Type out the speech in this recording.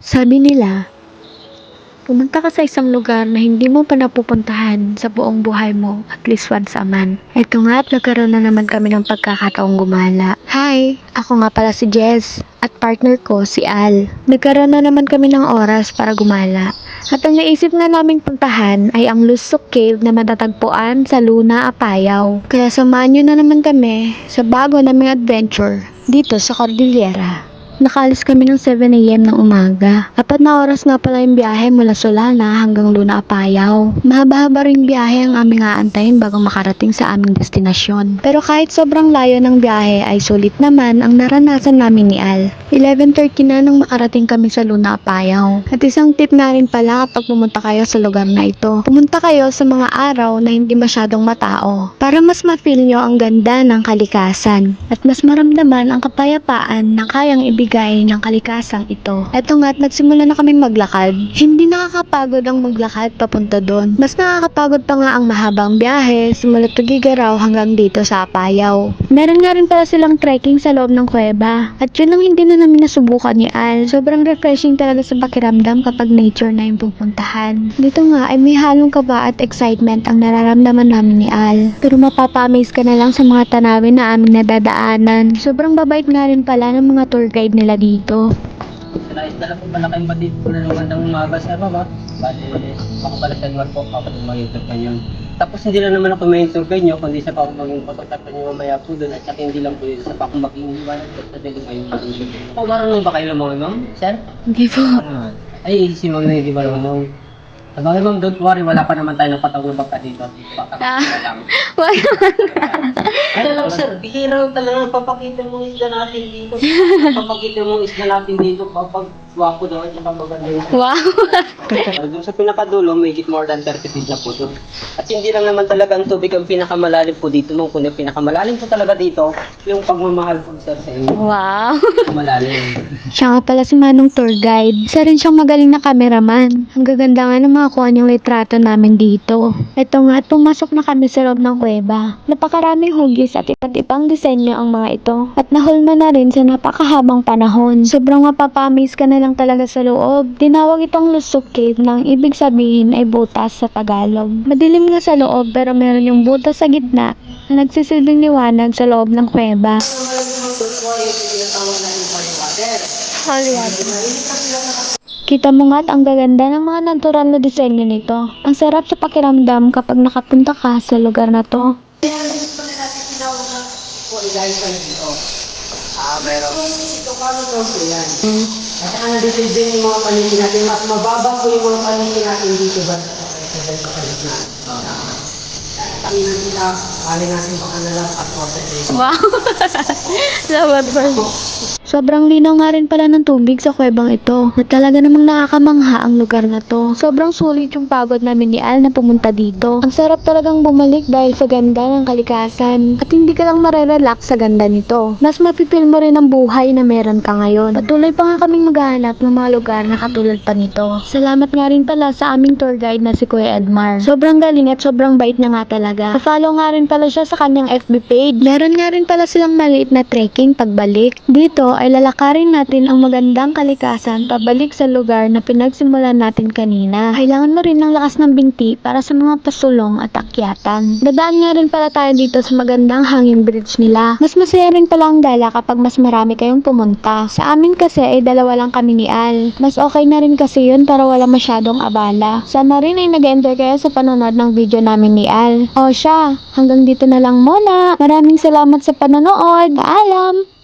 Sabi nila, pumunta ka sa isang lugar na hindi mo pa napupuntahan sa buong buhay mo at least once a month. Eto nga at nagkaroon na naman kami ng pagkakataong gumala. Hi! Ako nga pala si Jess at partner ko si Al. Nagkaroon na naman kami ng oras para gumala. At ang naisip na naming puntahan ay ang Lusok Cave na matatagpuan sa Luna, Apayao. Kaya samahan nyo na naman kami sa bago naming adventure dito sa Cordillera. Nakalis kami ng 7 AM ng umaga. 4 na oras nga pala yung biyahe mula Solana hanggang Luna, Apayao. Mahaba-haba ring biyahe ang aming aantayin bago makarating sa aming destinasyon. Pero kahit sobrang layo ng biyahe ay sulit naman ang naranasan namin ni Al. 11:30 na nang makarating kami sa Luna, Apayao. At isang tip nga rin pala kapag pumunta kayo sa lugar na ito. Pumunta kayo sa mga araw na hindi masyadong matao para mas ma-feel nyo ang ganda ng kalikasan at mas maramdaman ang kapayapaan na kayang ibigay ng kalikasang ito. Eto nga at nagsimula na kaming maglakad. Hindi nakakapagod ang maglakad papunta doon. Mas nakakapagod pa nga ang mahabang biyahe simula Tugigaraw hanggang dito sa Apayao. Meron nga rin pala silang trekking sa loob ng kuweba. At yun ang hindi na namin nasubukan ni Al. Sobrang refreshing talaga sa pakiramdam kapag nature na yung pupuntahan. Dito nga ay may halong kaba at excitement ang nararamdaman namin ni Al. Pero mapapa-amaze ka na lang sa mga tanawin na aming nadadaanan. Sobrang babait nga rin pala ng mga tour guide nila dito. Nais na lang po malaking batid po na magandang umaga sa mama. Bali, ako pala sa Edward po, ako po mag-interview kayo. Tapos hindi lang naman ako mag-interview nyo, kundi sa pa ako maging pagkatapan nyo mamaya po doon. At saka hindi lang po yun, sa pa ako mag-iiwanan po sa daling kayong matulog. O, marunong ba kayo ng mga ma'am? Sir? Hindi po. Ay, si ma'am na hindi marunong. Sabagay ma'am, don't worry, wala pa naman tayo ng patawag baka dito. Baka lang. Wala. Ano lang sir, bihira lang talaga, papakita mo isla natin dito. Papakita mo isla natin dito kapag wapo daw at maganda yung Wow. doon sa pinakadulo, may more than 30 feet na po doon. At hindi lang naman talaga ang tubig ang pinakamalalim po dito. Nung kundi pinakamalalim po talaga dito, yung pagmamahal po sir sa inyo. Wow. Malalim. Siya nga pala si Manong tour guide. Isa rin siyang magaling na cameraman. Ang gaganda nga ng mga kuha niyang litrato namin dito. Ito nga at pumasok na kami sa loob ng kuweba. Napakaraming hugis at iba't ibang disenyo ang mga ito. At nahulma na rin sa napakahabang panahon. Sobrang mapapa-amaze ka na lang talaga sa loob. Tinawag itong Lusok Cave nang ibig sabihin ay butas sa Tagalog. Madilim nga sa loob pero meron yung butas sa gitna na nagsisilbing liwanag sa loob ng kuweba. Holy water. Kita mo nga't ang gaganda ng mga natural na disenyo nito. Ang sarap sa pakiramdam kapag nakapunta ka sa lugar na to. Meron. Ito kano to yan. At saka nandito din yung mga paningin natin. Mas mababa po yung mga paningin natin dito ba? Tingnan nila, alin natin baka nalang at Wow! Salamat po. Sobrang linaw nga rin pala ng tubig sa kuwebang ito. Na talaga namang nakakamangha ang lugar na to. Sobrang sulit yung pagod namin ni Al na pumunta dito. Ang sarap talagang bumalik dahil sa ganda ng kalikasan. At hindi ka lang marerelax sa ganda nito. Mas mapipil mo rin ang buhay na meron ka ngayon. Patuloy pa nga kaming maghahanap ng mga lugar na katulad pa nito. Salamat nga rin pala sa aming tour guide na si Kuya Edmar. Sobrang galing at sobrang bait niya nga talaga. Pa-follow nga rin pala siya sa kanyang FB page. Meron nga rin pala silang maliit na trekking pagbalik. Dito ay lalakarin natin ang magandang kalikasan pabalik sa lugar na pinagsimulan natin kanina. Kailangan mo rin ng lakas ng binti para sa mga pasulong at akyatan. Dadaan nga rin pala tayo dito sa magandang hanging bridge nila. Mas masaya rin pala ang dala kapag mas marami kayong pumunta. Sa amin kasi ay dalawa lang kami ni Al. Mas okay na rin kasi yun para wala masyadong abala. Sana rin ay nag-enjoy kayo sa panonood ng video namin ni Al. O siya, hanggang dito na lang muna. Maraming salamat sa panonood. Paalam!